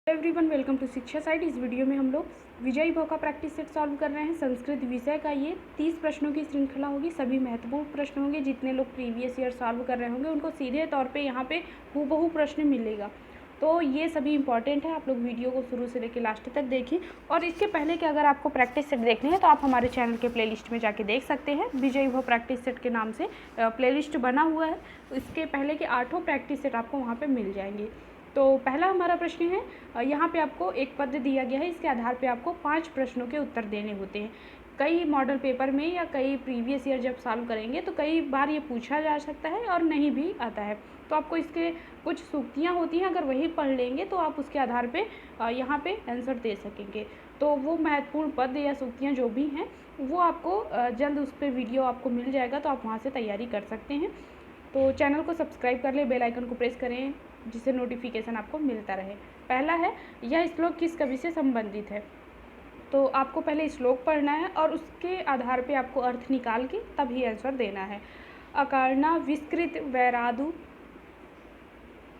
Everyone welcome to शिक्षा site. इस video में हम लोग विजयी भव का प्रैक्टिस सेट सॉल्व कर रहे हैं। संस्कृत विषय का ये 30 प्रश्नों की श्रृंखला होगी। सभी महत्वपूर्ण प्रश्न होंगे। जितने लोग प्रीवियस ईयर सॉल्व कर रहे होंगे उनको सीधे तौर पे यहाँ पे हूबहू प्रश्न मिलेगा। तो ये सभी इंपॉर्टेंट है। आप लोग वीडियो को शुरू से लेकर लास्ट तक देखिए। और इसके पहले कि अगर आपको प्रैक्टिस सेट देखनी है तो आप हमारे चैनल के प्लेलिस्ट में जाके देख सकते हैं। विजयी भव प्रैक्टिस सेट के नाम से प्लेलिस्ट बना हुआ है। इसके पहले के 8 प्रैक्टिस सेट आपको वहाँ पर मिल जाएंगे। तो पहला हमारा प्रश्न है, यहाँ पे आपको एक पद दिया गया है। इसके आधार पे आपको 5 प्रश्नों के उत्तर देने होते हैं। कई मॉडल पेपर में या कई प्रीवियस ईयर जब सॉल्व करेंगे तो कई बार ये पूछा जा सकता है और नहीं भी आता है। तो आपको इसके कुछ सूक्तियाँ होती हैं, अगर वही पढ़ लेंगे तो आप उसके आधार पे यहाँ पे आंसर दे सकेंगे। तो वो महत्वपूर्ण पद या सूक्तियाँ जो भी हैं वो आपको जल्द उस पर वीडियो आपको मिल जाएगा, तो आप वहाँ से तैयारी कर सकते हैं। तो चैनल को सब्सक्राइब कर ले, बेल आइकन को प्रेस करें जिससे नोटिफिकेशन आपको मिलता रहे। पहला है, यह श्लोक किस कवि से संबंधित है। तो आपको पहले श्लोक पढ़ना है और उसके आधार पे आपको अर्थ निकाल के तभी आंसर देना है। अकारणा विस्कृत वैरादु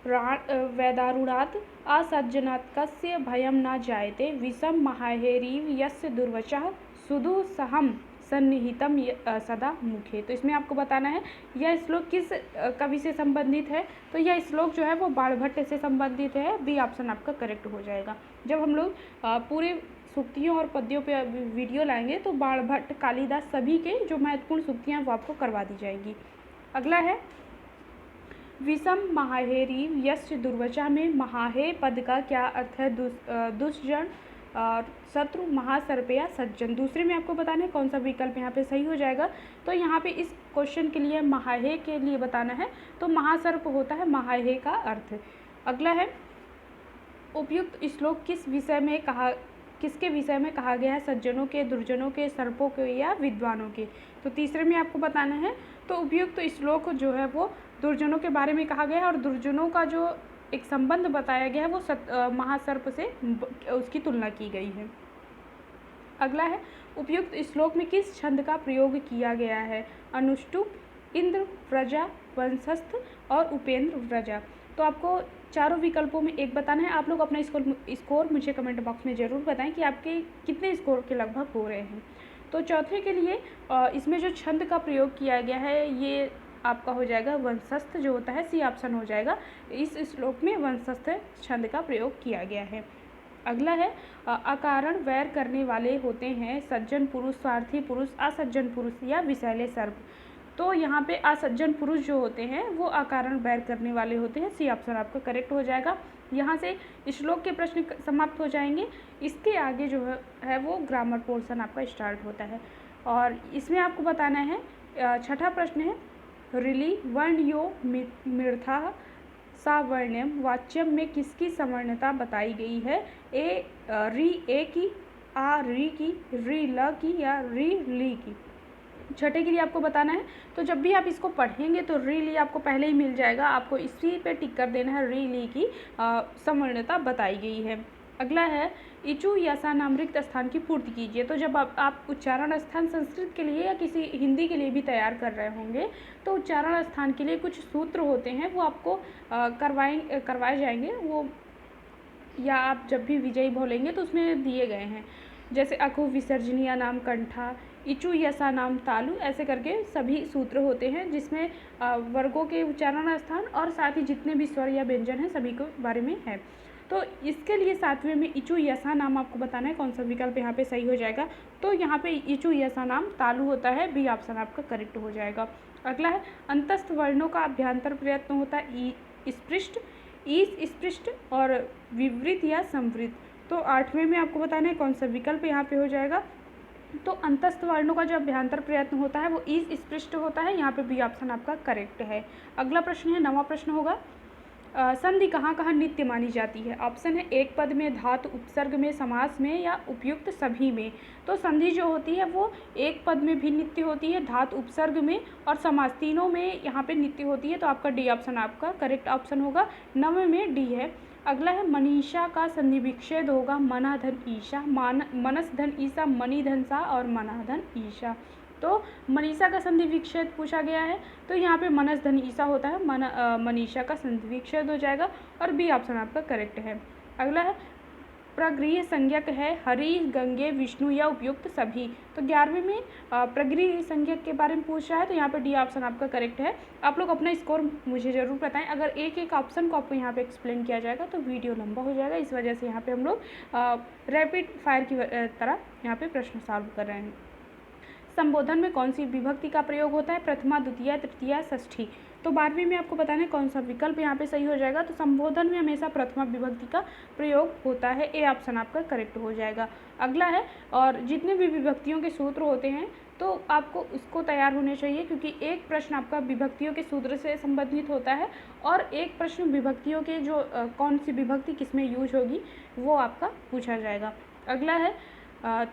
वैदारुणात् असज्जनात् कस्य भयं न जायते विषम महाहेरीव यस्य दुर्वचः सुदु सहम सन्निहितम सदा मुखे। तो इसमें आपको बताना है यह श्लोक किस कवि से संबंधित है। तो यह श्लोक जो है वो बाणभट्ट से संबंधित है। बी ऑप्शन आपका करेक्ट हो जाएगा। जब हम लोग पूरे सूक्तियों और पद्यों पे वीडियो लाएंगे तो बाणभट्ट, कालिदास सभी के जो महत्वपूर्ण सूक्तियाँ वो आपको करवा दी जाएगी। अगला है, विषम महाहेरी यश दुर्वचा में महाहे पद का क्या अर्थ है। दुष्जन और शत्रु, महासर्पया सज्जन। दूसरे में आपको बताना है कौन सा विकल्प यहाँ पे सही हो जाएगा। तो यहाँ पे इस क्वेश्चन के लिए महाहे के लिए बताना है तो महासर्प होता है महाहे का अर्थ। अगला है, उपयुक्त श्लोक किसके विषय में कहा गया है। सज्जनों के, दुर्जनों के, सर्पों के या विद्वानों के। तो तीसरे में आपको बताना है तो उपयुक्त श्लोक जो है वो दुर्जनों के बारे में कहा गया है और दुर्जनों का जो एक संबंध बताया गया है वो महासर्प से उसकी तुलना की गई है। अगला है, उपयुक्त श्लोक में किस छंद का प्रयोग किया गया है। अनुष्टुप, इंद्र, व्रजा, वंशस्थ और उपेंद्र व्रजा। तो आपको चारों विकल्पों में एक बताना है। आप लोग अपना स्कोर मुझे कमेंट बॉक्स में ज़रूर बताएं कि आपके कितने स्कोर के लगभग हो रहे हैं। तो चौथे के लिए इसमें जो छंद का प्रयोग किया गया है ये आपका हो जाएगा वंशस्थ, जो होता है सी ऑप्शन हो जाएगा। इस श्लोक में वंशस्थ छंद का प्रयोग किया गया है। अगला है, अकारण वैर करने वाले होते हैं सज्जन पुरुष, स्वार्थी पुरुष, असज्जन पुरुष या विषैले सर्प। तो यहाँ पे असज्जन पुरुष जो होते हैं वो अकारण वैर करने वाले होते हैं। सी ऑप्शन आपका करेक्ट हो जाएगा। यहाँ से श्लोक के प्रश्न समाप्त हो जाएंगे। इसके आगे जो है वो ग्रामर पोर्शन आपका स्टार्ट होता है। और इसमें आपको बताना है, छठा प्रश्न है, रिली वर्णयो मिर्था सावर्ण्यम वाच्यम में किसकी सवर्णता बताई गई है। री ए की, आ री की, री ल की या री ली की। छठे के लिए आपको बताना है तो जब भी आप इसको पढ़ेंगे तो री ली आपको पहले ही मिल जाएगा। आपको इसी पे टिक कर देना है, री ली की सवर्णता बताई गई है। अगला है, इचु यसा नाम रिक्त स्थान की पूर्ति कीजिए। तो जब आप उच्चारण स्थान संस्कृत के लिए या किसी हिंदी के लिए भी तैयार कर रहे होंगे तो उच्चारण स्थान के लिए कुछ सूत्र होते हैं वो आपको करवाए जाएंगे। वो या आप जब भी विजयी भव लेंगे तो उसमें दिए गए हैं। जैसे अकु विसर्जनीय नाम कंठा, इचु यसा नाम तालु, ऐसे करके सभी सूत्र होते हैं जिसमें वर्गों के उच्चारण स्थान और साथ ही जितने भी स्वर या व्यंजन हैं सभी के बारे में है। तो इसके लिए सातवें में इचु यसा नाम आपको बताना है कौन सा विकल्प यहाँ पे सही हो जाएगा। तो यहाँ पे इचु यसा नाम तालु होता है। बी ऑप्शन आपका करेक्ट हो जाएगा। अगला है, अंतस्थ वर्णों का अभ्यंतर प्रयत्न होता है ई स्पृष्ट, ईस स्पृष्ट और विवृत या संवृत। तो आठवें में आपको बताना है कौन सा विकल्प यहाँ पे हो जाएगा। तो अंतस्थ वर्णों का जो अभ्यंतर प्रयत्न होता है वो ईस स्पृष्ट होता है। यहाँ पे बी ऑप्शन आपका करेक्ट है। अगला प्रश्न है, नवा प्रश्न होगा, संधि कहाँ कहाँ नित्य मानी जाती है। ऑप्शन है एक पद में, धातु उपसर्ग में, समास में या उपयुक्त सभी में। तो संधि जो होती है वो एक पद में भी नित्य होती है, धातु उपसर्ग में और समास, तीनों में यहाँ पे नित्य होती है। तो आपका डी ऑप्शन आपका करेक्ट ऑप्शन होगा। 9 में डी है। अगला है, मनीषा का संधि विच्छेद होगा मना धन ईशा, मनस धन ईसा, मणि धन सा और मना धन ईशा। तो मनीषा का संधि विच्छेद पूछा गया है तो यहाँ पे मनस धन ईसा होता है, मनीषा का संधि विच्छेद हो जाएगा और बी ऑप्शन आपका करेक्ट है। अगला है, प्रगृह्य संज्ञक है हरि, गंगे, विष्णु या उपयुक्त सभी। तो 11वें में प्रगृह्य संज्ञक के बारे में पूछ रहा है, तो यहाँ पे डी ऑप्शन आपका करेक्ट है। आप लोग अपना स्कोर मुझे ज़रूर बताएं। अगर एक एक ऑप्शन को आपको यहाँ पे एक्सप्लेन किया जाएगा तो वीडियो लंबा हो जाएगा, इस वजह से यहाँ पे हम लोग रैपिड फायर की तरह यहाँ पे प्रश्न सॉल्व कर रहे हैं। संबोधन में कौन सी विभक्ति का प्रयोग होता है? प्रथमा, द्वितीय, तृतीया, षष्ठी। तो 12वीं में आपको बताना है कौन सा विकल्प यहाँ पे सही हो जाएगा। तो संबोधन में हमेशा प्रथमा विभक्ति का प्रयोग होता है, ए ऑप्शन आपका करेक्ट हो जाएगा। अगला है, और जितने भी विभक्तियों के सूत्र होते हैं तो आपको उसको तैयार होने चाहिए, क्योंकि एक प्रश्न आपका विभक्तियों के सूत्र से संबंधित होता है और एक प्रश्न विभक्तियों के जो कौन सी विभक्ति किसमें यूज होगी वो आपका पूछा जाएगा। अगला है,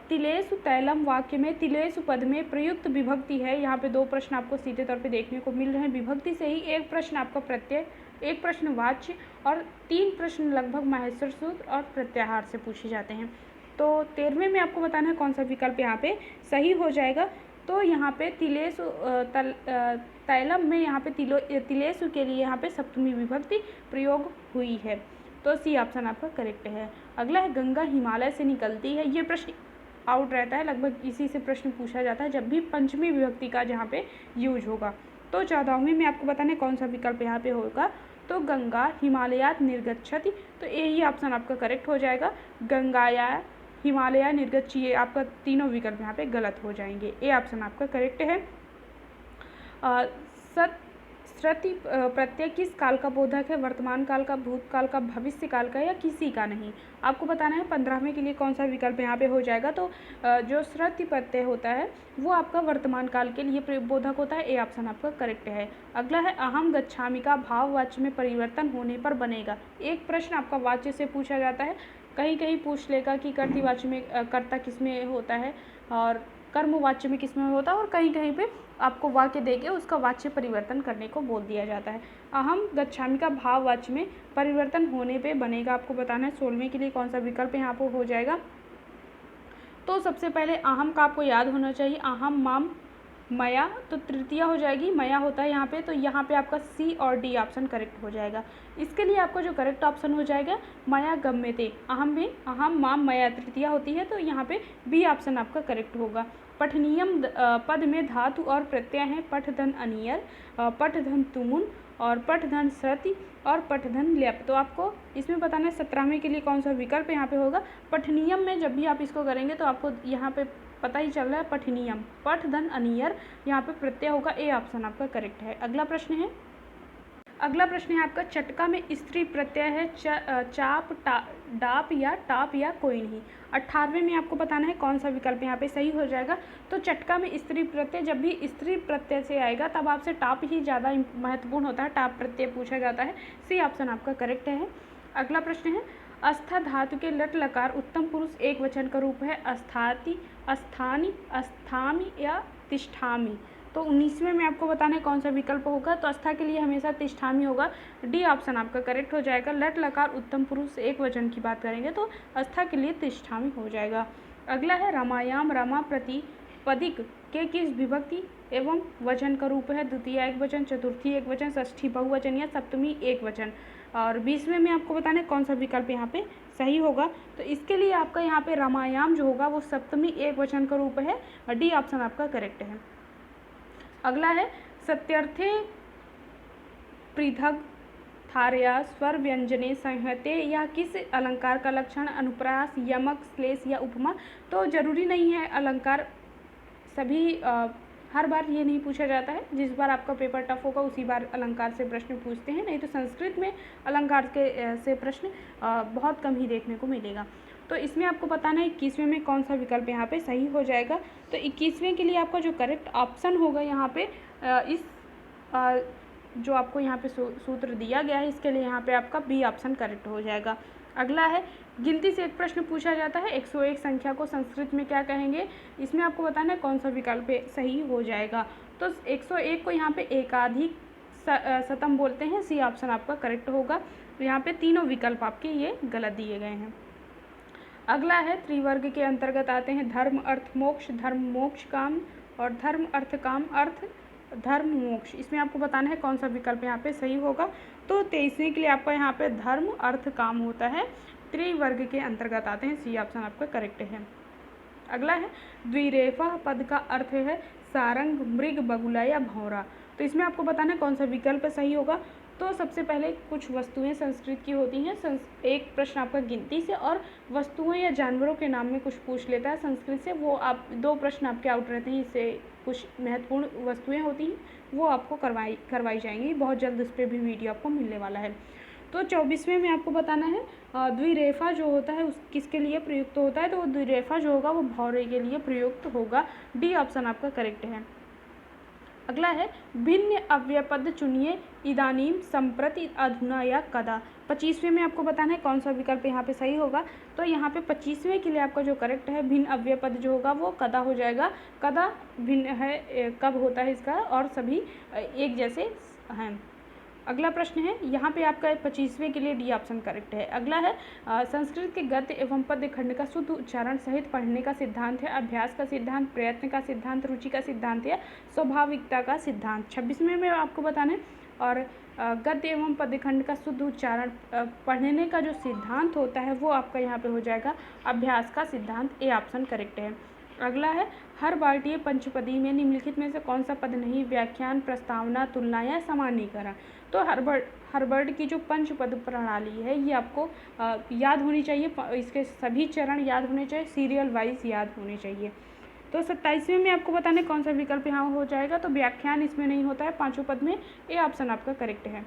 तिलेसु तैलम वाक्य में तिलेसु पद में प्रयुक्त विभक्ति है। यहाँ पे 2 प्रश्न आपको सीधे तौर पे देखने को मिल रहे हैं। विभक्ति से ही एक प्रश्न आपका प्रत्यय, एक प्रश्न वाच्य और 3 प्रश्न लगभग माहेश्वर सूत्र और प्रत्याहार से पूछे जाते हैं। तो 13वें में आपको बताना है कौन सा विकल्प यहाँ पे सही हो जाएगा। तो यहाँ पे तिलेसु तैलम में यहाँ पे तिलेसु के लिए यहाँ पे सप्तमी विभक्ति प्रयोग हुई है, तो सी ऑप्शन आपका करेक्ट है। अगला है, गंगा हिमालय से निकलती है। ये प्रश्न आउट रहता है, लगभग इसी से प्रश्न पूछा जाता है जब भी पंचमी विभक्ति का जहाँ पे यूज होगा। तो 14वें में आपको बताना है कौन सा विकल्प यहाँ पे होगा। तो गंगा हिमालयात निर्गच्छति, तो यही ऑप्शन आपका करेक्ट हो जाएगा। गंगाया हिमालय निर्गच्छ, ये आपका तीनों विकल्प यहाँ पे गलत हो जाएंगे, ए ऑप्शन आपका करेक्ट है। श्रुति प्रत्यय किस काल का बोधक है? वर्तमान काल का, भूतकाल का, भविष्य काल का या किसी का नहीं? आपको बताना है 15वें के लिए कौन सा विकल्प यहाँ पे हो जाएगा। तो जो श्रुति प्रत्यय होता है वो आपका वर्तमान काल के लिए बोधक होता है, ए ऑप्शन आपका करेक्ट है। अगला है, अहम गच्छामि का भाव वाच्य में परिवर्तन होने पर बनेगा। एक प्रश्न आपका वाच्य से पूछा जाता है, कहीं कहीं पूछ लेगा कि कर्तृवाच्य में कर्ता किस में होता है और कर्मवाच्य में किस में होता है, और कहीं कहीं पे आपको वाक्य देके उसका वाच्य परिवर्तन करने को बोल दिया जाता है। अहम गच्छामि का भाव वाच्य में परिवर्तन होने पे बनेगा, आपको बताना है 16वें के लिए कौन सा विकल्प यहाँ पर हो जाएगा। तो सबसे पहले अहम का आपको याद होना चाहिए, अहम माम मया, तो तृतीया हो जाएगी, मया होता है यहाँ पे, तो यहाँ पे आपका सी और डी ऑप्शन करेक्ट हो जाएगा। इसके लिए आपका जो करेक्ट ऑप्शन हो जाएगा मया गम्यते, अहम में अहम माम मया तृतीया होती है, तो यहाँ पे बी ऑप्शन आपका करेक्ट होगा। पठनीयम पद में धातु और प्रत्यय हैं, पठधन अनियर, पठधन तुमुन और पठधन श्रुति और पठधन ल्यप। तो आपको इसमें बताना है 17वें के लिए कौन सा विकल्प यहाँ पे होगा। पठनीयम में जब भी आप इसको करेंगे तो आपको यहाँ पे पता ही चल रहा है, पठनीयम, पठधन अनियर, यहाँ पे प्रत्यय होगा, ए ऑप्शन आपका करेक्ट है। अगला प्रश्न है आपका, चटका में स्त्री प्रत्यय है, चाप, डाप या टाप या कोई नहीं। 18वें में आपको बताना है कौन सा विकल्प यहाँ पे सही हो जाएगा। तो चटका में स्त्री प्रत्यय, जब भी स्त्री प्रत्यय से आएगा तब आपसे टाप ही ज़्यादा महत्वपूर्ण होता है, टाप प्रत्यय पूछा जाता है, सी ऑप्शन आपका करेक्ट है। अगला प्रश्न है, अस्था धातु के लट लकार उत्तम पुरुष एक वचन का रूप है, अस्থাति, अस्থাनि, अस्থাमि या तिष्ठामि। तो 19वें में आपको बताना है कौन सा विकल्प होगा। तो अस्था के लिए हमेशा तिष्ठामि होगा, डी ऑप्शन आपका करेक्ट हो जाएगा। लट लकार उत्तम पुरुष एक वचन की बात करेंगे तो अस्था के लिए तिष्ठामि हो जाएगा। अगला है, रमायाम, रमा प्रतिपदिक के किस विभक्ति एवं वचन का रूप है? द्वितीय एक वचन, चतुर्थी एक वचन, षष्ठी बहुवचन या सप्तमी एक वचन। और 20वें में आपको बताना है कौन सा विकल्प यहाँ पे सही होगा। तो इसके लिए आपका यहाँ पे रमायाम जो होगा वो सप्तमी एक वचन का रूप है, डी ऑप्शन आपका करेक्ट है। अगला है, सत्यर्थे पृथग थारया स्वर व्यंजने संहते या किस अलंकार का लक्षण? अनुप्रास, यमक, श्लेष या उपमा। तो जरूरी नहीं है अलंकार सभी हर बार ये नहीं पूछा जाता है, जिस बार आपका पेपर टफ होगा उसी बार अलंकार से प्रश्न पूछते हैं, नहीं तो संस्कृत में अलंकार के से प्रश्न बहुत कम ही देखने को मिलेगा। तो इसमें आपको बताना है 21वें में कौन सा विकल्प यहाँ पे सही हो जाएगा। तो 21वें के लिए आपका जो करेक्ट ऑप्शन होगा यहाँ पे जो आपको यहाँ पे सूत्र दिया गया है इसके लिए यहाँ पे आपका बी ऑप्शन करेक्ट हो जाएगा। अगला है, गिनती से एक प्रश्न पूछा जाता है, 101 संख्या को संस्कृत में क्या कहेंगे? इसमें आपको बताना है कौन सा विकल्प सही हो जाएगा। तो 101 को यहाँ पे एकाधिक शतम बोलते हैं, सी ऑप्शन आपका करेक्ट होगा। यहाँ पे तीनों विकल्प आपके ये गलत दिए गए हैं। अगला है, त्रिवर्ग के अंतर्गत आते हैं धर्म अर्थ मोक्ष, धर्म मोक्ष काम और धर्म अर्थ काम अर्थ धर्म मोक्ष। इसमें आपको बताना है कौन सा विकल्प यहाँ पे सही होगा। तो 23वें के लिए आपका यहाँ पे धर्म अर्थ काम होता है, त्रिवर्ग के अंतर्गत आते हैं। सी ऑप्शन आपका करेक्ट है। अगला है द्विरेफा पद का अर्थ है सारंग, मृग, बगुला या भौरा। तो इसमें आपको बताना है कौन सा विकल्प सही होगा। तो सबसे पहले कुछ वस्तुएं संस्कृत की होती हैं। एक प्रश्न आपका गिनती से और वस्तुएं या जानवरों के नाम में कुछ पूछ लेता है संस्कृत से, वो आप 2 प्रश्न आपके आउट रहते हैं। इससे कुछ महत्वपूर्ण वस्तुएं होती हैं वो आपको करवाई जाएंगी। बहुत जल्द उस पर भी वीडियो आपको मिलने वाला है। तो 24वें में आपको बताना है द्विरेफा जो होता है उस किसके लिए प्रयुक्त होता है। तो द्विरेफा जो होगा वो भौरे के लिए प्रयुक्त होगा। डी ऑप्शन आपका करेक्ट है। अगला है भिन्न अव्ययपद चुनिए इदानीम, संप्रति, अधुना या कदा। 25वें में आपको बताना है कौन सा विकल्प यहाँ पे सही होगा। तो यहाँ पे 25वें के लिए आपका जो करेक्ट है भिन्न अव्ययपद जो होगा वो कदा हो जाएगा। कदा भिन्न है, कब होता है इसका, और सभी एक जैसे हैं। अगला प्रश्न है यहाँ पे आपका 25वें के लिए डी ऑप्शन करेक्ट है। अगला है संस्कृत के गद्य एवं पद्य खंड का शुद्ध उच्चारण सहित पढ़ने का सिद्धांत है अभ्यास का सिद्धांत, प्रयत्न का सिद्धांत, रुचि का सिद्धांत या स्वाभाविकता का सिद्धांत। 26वें में आपको बताना है और गद्य एवं पद्य खंड का शुद्ध उच्चारण पढ़ने का जो सिद्धांत होता है वो आपका यहाँ पे हो जाएगा अभ्यास का सिद्धांत। ए ऑप्शन करेक्ट है। अगला है हर भारतीय पंचपदी में निम्नलिखित में से कौन सा पद नहीं, व्याख्यान, प्रस्तावना, तुलना या सामान्यीकरण। तो हर्बर्ट की जो पंचपद प्रणाली है ये आपको याद होनी चाहिए। इसके सभी चरण याद होने चाहिए, सीरियल वाइज याद होने चाहिए। तो 27वें में आपको बताने कौन सा विकल्प यहाँ हो जाएगा। तो व्याख्यान इसमें नहीं होता है 5 पद में। ए ऑप्शन आपका करेक्ट है।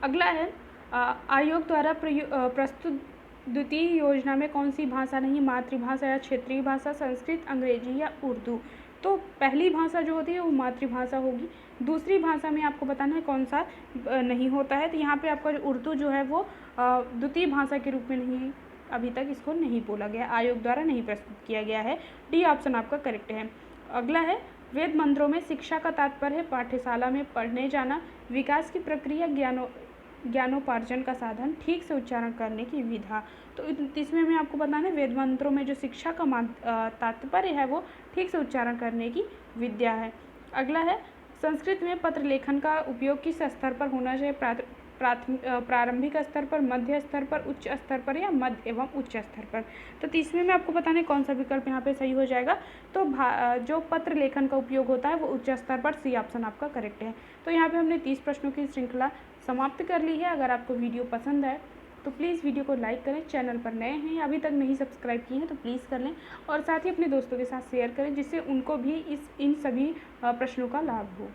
अगला है आयोग द्वारा प्रस्तुत द्वितीय योजना में कौन सी भाषा नहीं, मातृभाषा या क्षेत्रीय भाषा, संस्कृत, अंग्रेजी या उर्दू। तो पहली भाषा जो होती है वो मातृभाषा होगी। दूसरी भाषा में आपको बताना है कौन सा नहीं होता है। तो यहाँ पे आपका उर्दू जो है वो द्वितीय भाषा के रूप में नहीं, अभी तक इसको नहीं बोला गया, आयोग द्वारा नहीं प्रस्तुत किया गया है। डी ऑप्शन आपका करेक्ट है। अगला है वेद मंत्रों में शिक्षा का तात्पर्य है पाठशाला में पढ़ने जाना, विकास की प्रक्रिया, ज्ञानोपार्जन का साधन, ठीक से उच्चारण करने की विधा। तो 29वें में आपको बताना है वेद मंत्रों में जो शिक्षा का तात्पर्य है वो ठीक से उच्चारण करने की विद्या है। अगला है संस्कृत में पत्र लेखन का उपयोग किस स्तर पर होना चाहिए, प्रारंभिक स्तर पर, मध्य स्तर पर, उच्च स्तर पर या मध्य एवं उच्च स्तर पर। तो 30वें में आपको बताना है कौन सा विकल्प यहाँ पे सही हो जाएगा। तो जो पत्र लेखन का उपयोग होता है वो उच्च स्तर पर। सी ऑप्शन आपका करेक्ट है। तो यहाँ पे हमने 30 प्रश्नों की श्रृंखला समाप्त कर ली है। अगर आपको वीडियो पसंद आए तो प्लीज़ वीडियो को लाइक करें, चैनल पर नए हैं अभी तक नहीं सब्सक्राइब किए हैं तो प्लीज़ कर लें, और साथ ही अपने दोस्तों के साथ शेयर करें जिससे उनको भी इन सभी प्रश्नों का लाभ हो।